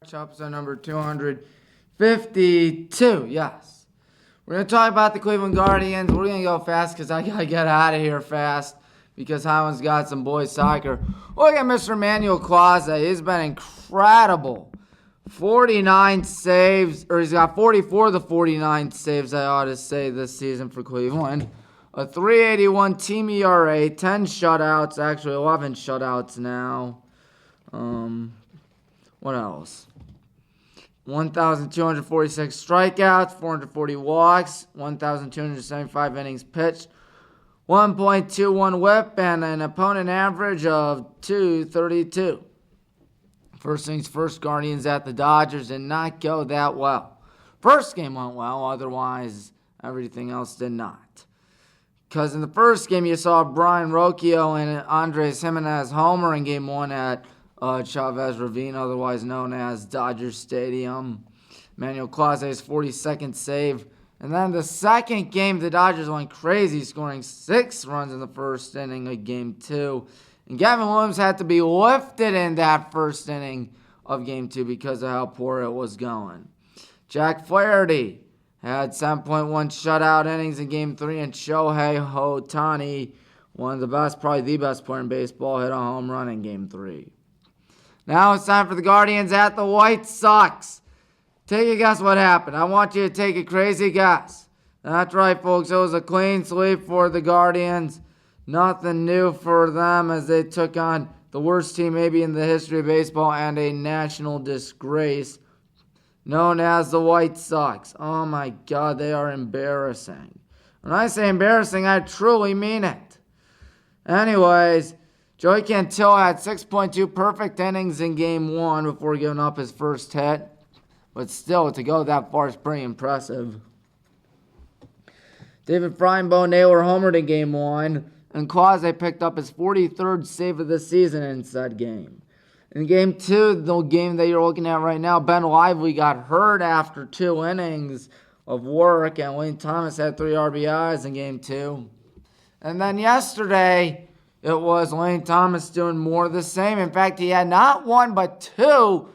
Episode number 252. Yes. We're going to talk about the Cleveland Guardians. We're going to go fast because I got to get out of here fast because Highland's got some boys soccer. Look at Mr. Manuel Clause. He's been incredible. 49 saves, or he's got 44 of the 49 saves, I ought to say, this season for Cleveland. A 381 team ERA, 10 shutouts, actually 11 shutouts now. What else? 1,246 strikeouts, 440 walks, 1,275 innings pitched, 1.21 whip, and an opponent average of 232. First things first, Guardians at the Dodgers did not go that well. First game went well, otherwise everything else did not. Because in the first game you saw Brian Rocchio and Andres Jimenez homer in game one at Chavez Ravine, otherwise known as Dodger Stadium. Manuel Clause's 42nd save. And then the second game, the Dodgers went crazy, scoring 6 runs in the first inning of game 2. And Gavin Williams had to be lifted in that first inning of game 2 because of how poor it was going. Jack Flaherty had 7.1 shutout innings in game 3, and Shohei Ohtani, one of the best, probably the best player in baseball, hit a home run in game 3. Now it's time for the Guardians at the White Sox. Take a guess what happened. I want you to take a crazy guess. That's right, folks. It was a clean sweep for the Guardians. Nothing new for them as they took on the worst team maybe in the history of baseball and a national disgrace known as the White Sox. Oh my God, they are embarrassing. When I say embarrassing, I truly mean it. Anyways, Joey Cantillo had 6.2 perfect innings in game 1 before giving up his first hit. But still, to go that far is pretty impressive. David Fry and Bo Naylor homered in game 1. And Clause picked up his 43rd save of the season in said game. In game 2, the game that you're looking at right now, Ben Lively got hurt after 2 innings of work. And Lane Thomas had 3 RBIs in game 2. And then yesterday, it was Lane Thomas doing more of the same. In fact, he had not 1 but 2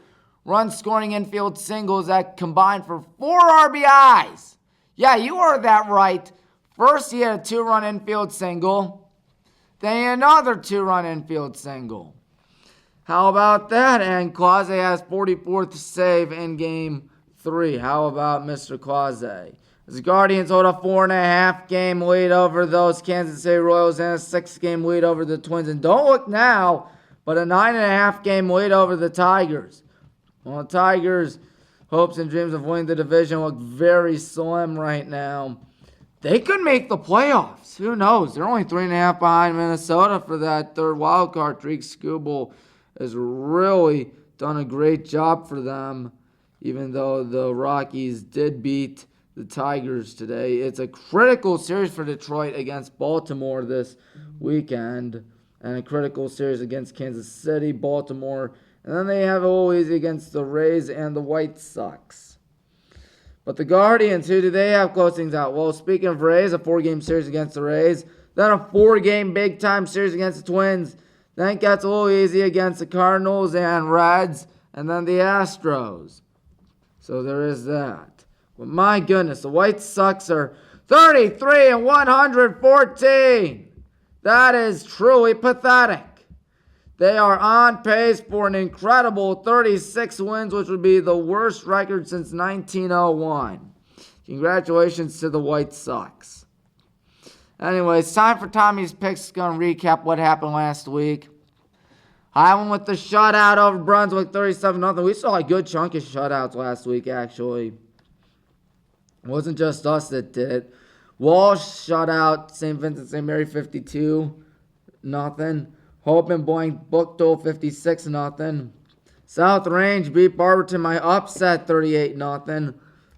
run-scoring infield singles that combined for 4 RBIs. Yeah, you heard that right. First, he had a 2-run infield single. Then he had another 2-run infield single. How about that? And Clause has 44th save in game 3. How about Mr. Clause? The Guardians hold a 4.5-game lead over those Kansas City Royals and a 6-game lead over the Twins. And don't look now, but a 9.5-game lead over the Tigers. Well, the Tigers' hopes and dreams of winning the division look very slim right now. They could make the playoffs. Who knows? They're only 3.5 behind Minnesota for that third wild card. Drake Skubal has really done a great job for them, even though the Rockies did beat the Tigers today. It's a critical series for Detroit against Baltimore this weekend, and a critical series against Kansas City, Baltimore, and then they have a little easy against the Rays and the White Sox. But the Guardians, who do they have closings out? Well, speaking of Rays, a 4-game series against the Rays, then a 4-game big-time series against the Twins, then it gets a little easy against the Cardinals and Reds, and then the Astros. So there is that. But my goodness, the White Sox are 33-114. That is truly pathetic. They are on pace for an incredible 36 wins, which would be the worst record since 1901. Congratulations to the White Sox. Anyway, it's time for Tommy's Picks. It's going to recap what happened last week. Highland with the shutout over Brunswick, 37-0. We saw a good chunk of shutouts last week, actually. It wasn't just us that did it. Walsh shut out St. Vincent St. Mary 52-0. Hope and Boeing Bookdole 56-0. South Range beat Barberton by upset 38-0.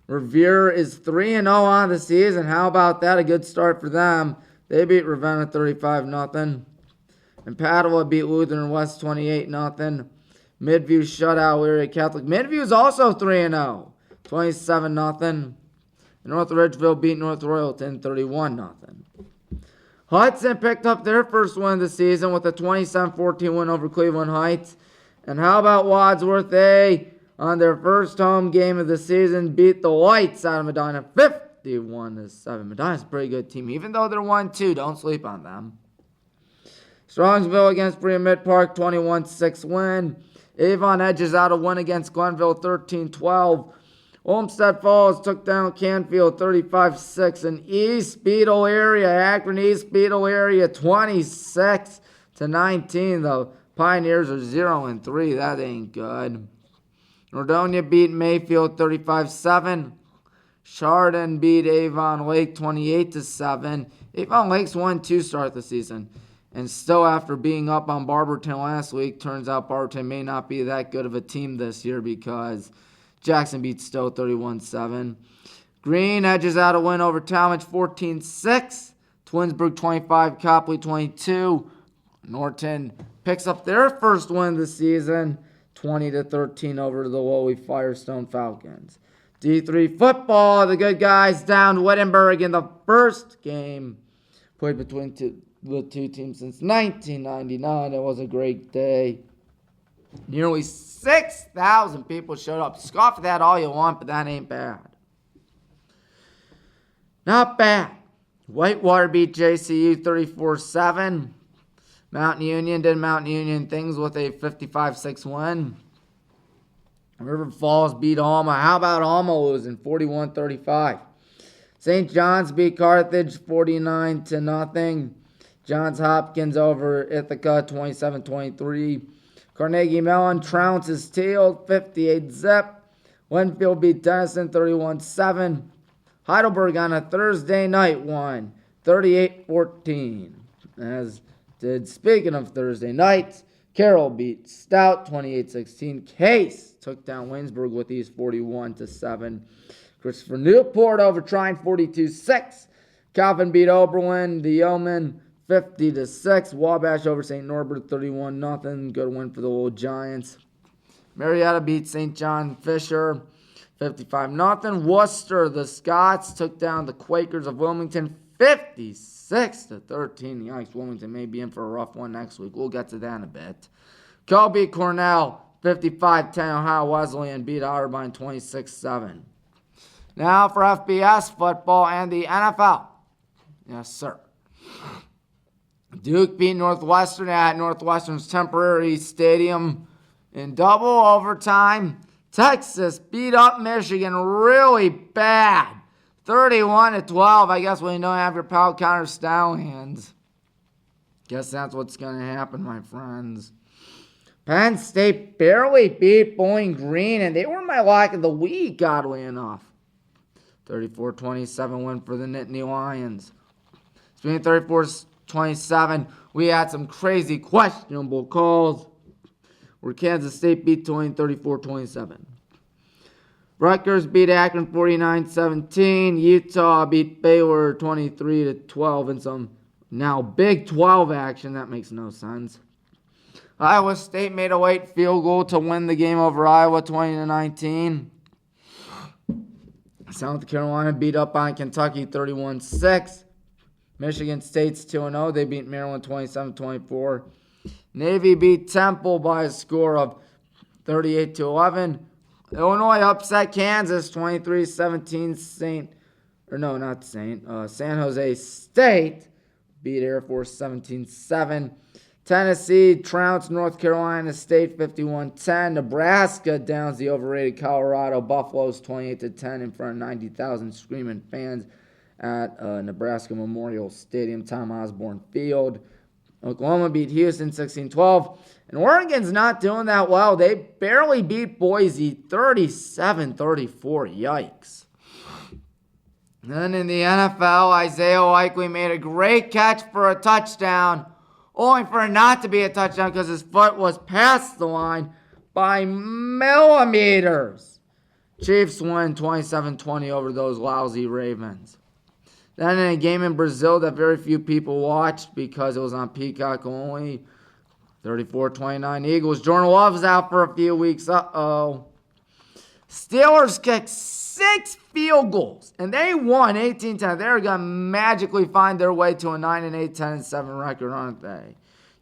Revere is 3-0 on the season. How about that? A good start for them. They beat Ravenna 35-0. And Padua beat Lutheran West 28-0. Midview shutout Leary Catholic. Midview is also 3-0. 27-0. North Ridgeville beat North Royalton 31-0. Hudson picked up their first win of the season with a 27-14 win over Cleveland Heights. And how about Wadsworth? They on their first home game of the season, beat the Whites out of Medina 51-7. Medina's a pretty good team, even though they're 1-2. Don't sleep on them. Strongsville against Brea Mid Park, 21-6 win. Avon edges out a win against Glenville, 13-12. Olmsted Falls took down Canfield, 35-6. In East Beetle area, Akron East Beetle area, 26-19. The Pioneers are 0-3. That ain't good. Nordonia beat Mayfield 35-7. Chardon beat Avon Lake 28-7. Avon Lake's 1-2 to start the season. And still, after being up on Barberton last week, turns out Barberton may not be that good of a team this year because Jackson beat Stowe 31-7. Green edges out a win over Talmadge 14-6. Twinsburg 25, Copley 22. Norton picks up their first win of the season, 20-13 over the lowly Firestone Falcons. D3 football, the good guys downed Wittenberg in the first game played between the two teams since 1999. It was a great day. Nearly 6,000 people showed up. Scoff at that all you want, but that ain't bad. Not bad. Whitewater beat JCU 34-7. Mountain Union did Mountain Union things with a 55-6 win. River Falls beat Alma. How about Alma losing 41-35? St. John's beat Carthage 49-0. Johns Hopkins over Ithaca 27-23. Carnegie Mellon trounces Teal 58-zip. Winfield beat Denison 31-7. Heidelberg on a Thursday night won 38-14. As did, speaking of Thursday nights, Carroll beat Stout 28-16. Case took down Waynesburg with East 41-7. Christopher Newport over Trine 42-6. Calvin beat Oberlin. The Yeoman 50-6. Wabash over St. Norbert 31-0. Good win for the Little Giants. Marietta beat St. John Fisher 55-0. Worcester, the Scots, took down the Quakers of Wilmington 56-13. Yikes, Wilmington may be in for a rough one next week. We'll get to that in a bit. Cole beat Cornell 55-10. Ohio Wesleyan beat Otterbein 26-7. Now for FBS football and the NFL. Yes, sir. Duke beat Northwestern at Northwestern's temporary stadium in double overtime. Texas beat up Michigan really bad. 31-12. I guess when you don't have your pal Connor Stallhands. Guess that's what's going to happen, my friends. Penn State barely beat Bowling Green, and they were my lock of the week, oddly enough. 34-27 win for the Nittany Lions. Speaking of 34-27, we had some crazy questionable calls where Kansas State beat Tulane 34-27. Rutgers beat Akron 49-17. Utah beat Baylor 23-12 in some now Big 12 action. That makes no sense. Iowa State made a late field goal to win the game over Iowa 20-19. South Carolina beat up on Kentucky 31-6. Michigan State's 2-0. They beat Maryland 27-24. Navy beat Temple by a score of 38-11. Illinois upset Kansas 23-17. San Jose State beat Air Force 17-7. Tennessee trounced North Carolina State 51-10. Nebraska downs the overrated Colorado Buffaloes 28-10 in front of 90,000 screaming fans at Nebraska Memorial Stadium, Tom Osborne Field. Oklahoma beat Houston 16-12. And Oregon's not doing that well. They barely beat Boise 37-34. Yikes. Then in the NFL, Isaiah Likely made a great catch for a touchdown, only for it not to be a touchdown because his foot was past the line by millimeters. Chiefs win 27-20 over those lousy Ravens. Then in a game in Brazil that very few people watched because it was on Peacock only, 34-29 Eagles. Jordan Love's out for a few weeks. Steelers kicked 6 field goals, and they won 18-10. They're going to magically find their way to a 9-8, 10-7 record, aren't they?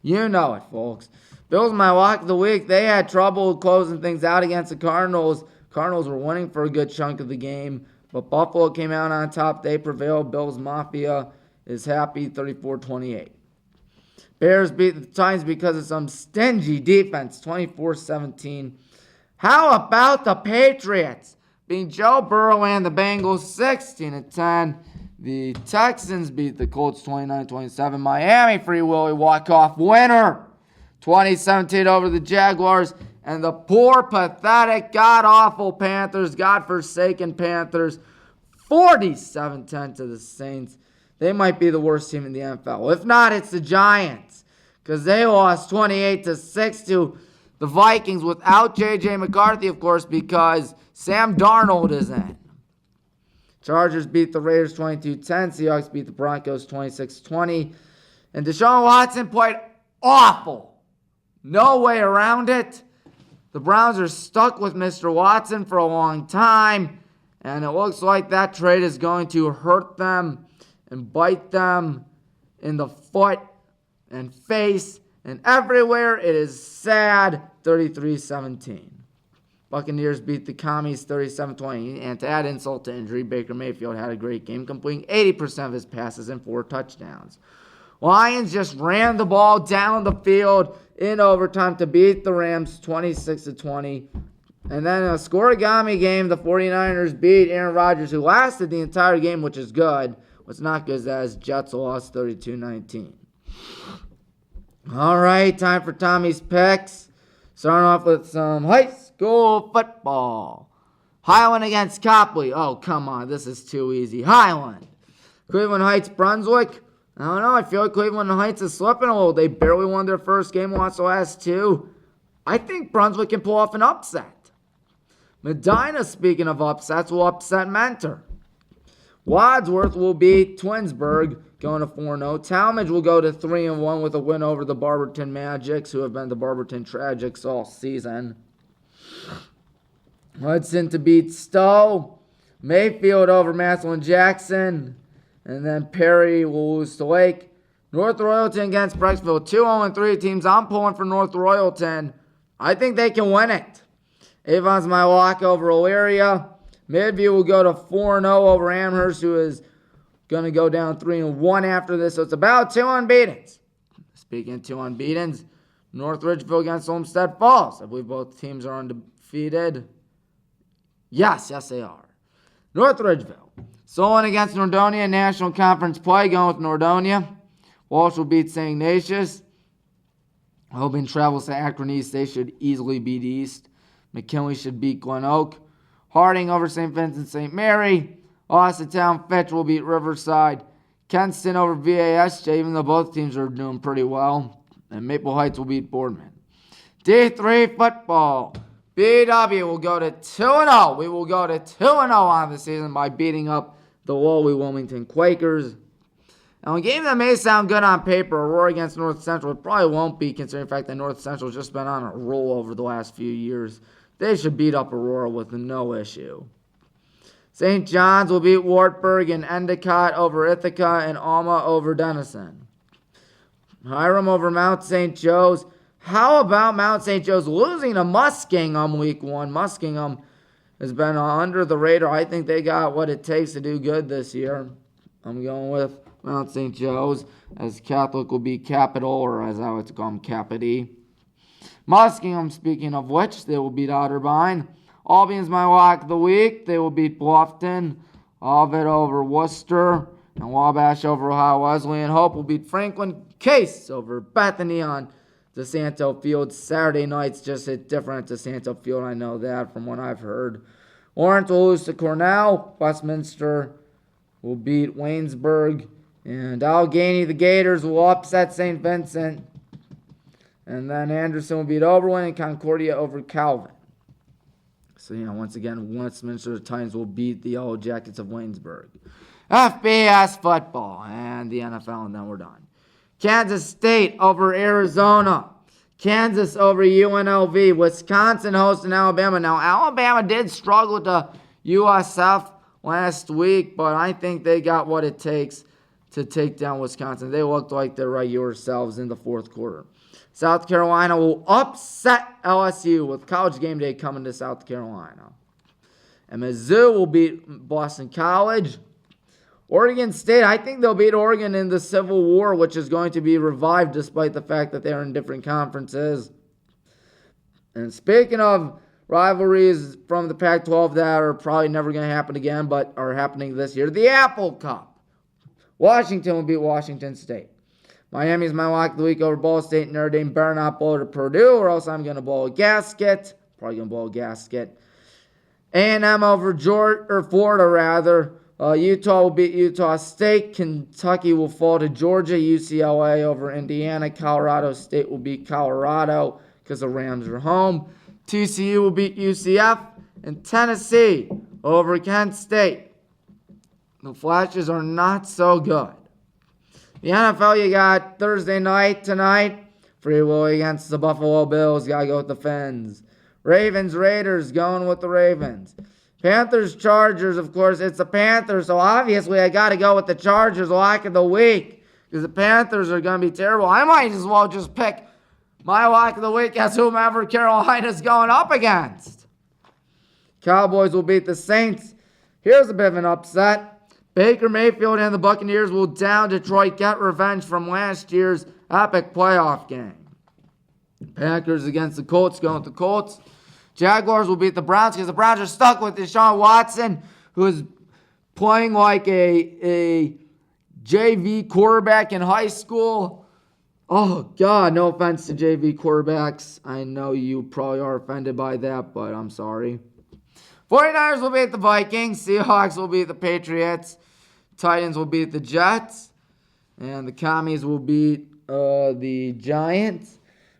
You know it, folks. Bills, my lock of the week, they had trouble closing things out against the Cardinals. Cardinals were winning for a good chunk of the game, but Buffalo came out on top. They prevailed. Bills Mafia is happy, 34-28. Bears beat the Titans because of some stingy defense, 24-17. How about the Patriots beating Joe Burrow and the Bengals 16-10? The Texans beat the Colts 29-27. Miami Free Willy walk-off winner 2017 over the Jaguars. And the poor, pathetic, god-awful Panthers, god-forsaken Panthers, 47-10 to the Saints. They might be the worst team in the NFL. If not, it's the Giants, because they lost 28-6 to the Vikings without J.J. McCarthy, of course, because Sam Darnold is in. Chargers beat the Raiders 22-10. Seahawks beat the Broncos 26-20. And Deshaun Watson played awful. No way around it. The Browns are stuck with Mr. Watson for a long time, and it looks like that trade is going to hurt them and bite them in the foot and face and everywhere. It is sad, 33-17. Buccaneers beat the Commies 37-20, and to add insult to injury, Baker Mayfield had a great game, completing 80% of his passes and 4 touchdowns. Lions just ran the ball down the field in overtime to beat the Rams 26-20. And then in a scoregami game, the 49ers beat Aaron Rodgers, who lasted the entire game, which is good. What's not good is that Jets lost 32-19. All right, time for Tommy's picks. Starting off with some high school football. Highland against Copley. Oh, come on. This is too easy. Highland. Cleveland Heights, Brunswick. I don't know. I feel like Cleveland Heights is slipping a little. They barely won their first game, lost the last 2. I think Brunswick can pull off an upset. Medina, speaking of upsets, will upset Mentor. Wadsworth will beat Twinsburg, going to 4-0. Talmadge will go to 3-1 with a win over the Barberton Magics, who have been the Barberton Tragics all season. Hudson to beat Stowe. Mayfield over Massillon Jackson. And then Perry will lose to Lake. North Royalton against Brecksville. 2-0-3 teams. I'm pulling for North Royalton. I think they can win it. Avon's my lock over Elyria. Midview will go to 4-0 over Amherst, who is going to go down 3-1 after this. So it's about 2 unbeatens. Speaking of 2 unbeatens, North Ridgeville against Olmsted Falls. I believe both teams are undefeated. Yes, they are. North Ridgeville. Solon against Nordonia, National Conference play, going with Nordonia. Walsh will beat St. Ignatius. Hoban travels to Akron East. They should easily beat East. McKinley should beat Glen Oak. Harding over St. Vincent St. Mary. Austintown Fitch will beat Riverside. Kenston over VASJ, even though both teams are doing pretty well. And Maple Heights will beat Boardman. D3 football. BW will go to 2-0. We will go to 2-0 on the season by beating up the lowly Wilmington Quakers. Now, a game that may sound good on paper, Aurora against North Central, it probably won't be, considering the fact that North Central has just been on a roll over the last few years. They should beat up Aurora with no issue. St. John's will beat Wartburg, and Endicott over Ithaca, and Alma over Denison. Hiram over Mount St. Joe's. How about Mount St. Joe's losing to Muskingum week 1? Muskingum has been under the radar. I think they got what it takes to do good this year. I'm going with Mount St. Joe's, as Catholic will be Capital, or as I like to call them, Capity. Muskingum, speaking of which, they will beat Otterbein. Albion's my lock of the week. They will beat Bluffton. Ovid over Worcester. And Wabash over Ohio Wesleyan. Hope will beat Franklin. Case over Bethany on DeSanto Field. Saturday nights just hit different at DeSanto Field. I know that from what I've heard. Lawrence will lose to Cornell. Westminster will beat Waynesburg. And Allegheny, the Gators, will upset St. Vincent. And then Anderson will beat Oberlin, and Concordia over Calvin. So, once again, Westminster the Titans will beat the Yellow Jackets of Waynesburg. FBS football and the NFL, and then we're done. Kansas State over Arizona. Kansas over UNLV. Wisconsin hosting Alabama. Now, Alabama did struggle to USF last week, but I think they got what it takes to take down Wisconsin. They looked like their regular selves in the fourth quarter. South Carolina will upset LSU with College game day coming to South Carolina. And Mizzou will beat Boston College. Oregon State, I think they'll beat Oregon in the Civil War, which is going to be revived despite the fact that they're in different conferences. And speaking of rivalries from the Pac-12 that are probably never going to happen again, but are happening this year, the Apple Cup. Washington will beat Washington State. Miami's my lock of the week over Ball State. Notre Dame better not blow to Purdue, or else I'm going to blow a gasket. Probably going to blow a gasket. A&M over Florida, rather. Utah will beat Utah State. Kentucky will fall to Georgia. UCLA over Indiana. Colorado State will beat Colorado because the Rams are home. TCU will beat UCF. And Tennessee over Kent State. The Flashes are not so good. The NFL, you got Thursday night tonight. Free will against the Buffalo Bills. Got to go with the Fins. Ravens, Raiders, going with the Ravens. Panthers, Chargers, of course, it's the Panthers, so obviously I got to go with the Chargers lock of the week because the Panthers are going to be terrible. I might as well just pick my lock of the week as whomever Carolina's going up against. Cowboys will beat the Saints. Here's a bit of an upset. Baker Mayfield and the Buccaneers will down Detroit, get revenge from last year's epic playoff game. Packers against the Colts, going with the Colts. Jaguars will beat the Browns because the Browns are stuck with Deshaun Watson, who is playing like a JV quarterback in high school. Oh, God, no offense to JV quarterbacks. I know you probably are offended by that, but I'm sorry. 49ers will beat the Vikings. Seahawks will beat the Patriots. Titans will beat the Jets. And the Commies will beat the Giants.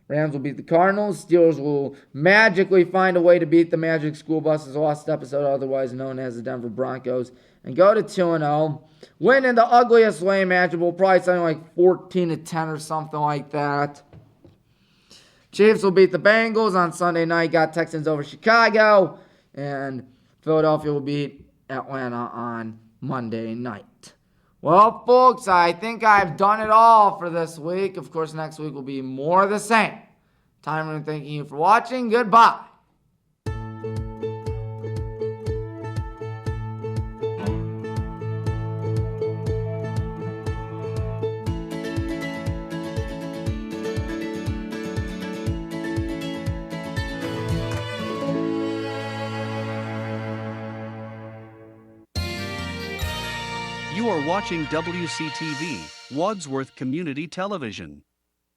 Rams will beat the Cardinals. Steelers will magically find a way to beat the Magic School Buses lost episode, otherwise known as the Denver Broncos, and go to 2-0. Win in the ugliest way imaginable, probably something like 14-10 or something like that. Chiefs will beat the Bengals on Sunday night. Got Texans over Chicago. And Philadelphia will beat Atlanta on Monday night. Well, folks, I think I've done it all for this week. Of course, next week will be more of the same. Time and thanking you for watching. Goodbye. You are watching WCTV, Wadsworth Community Television.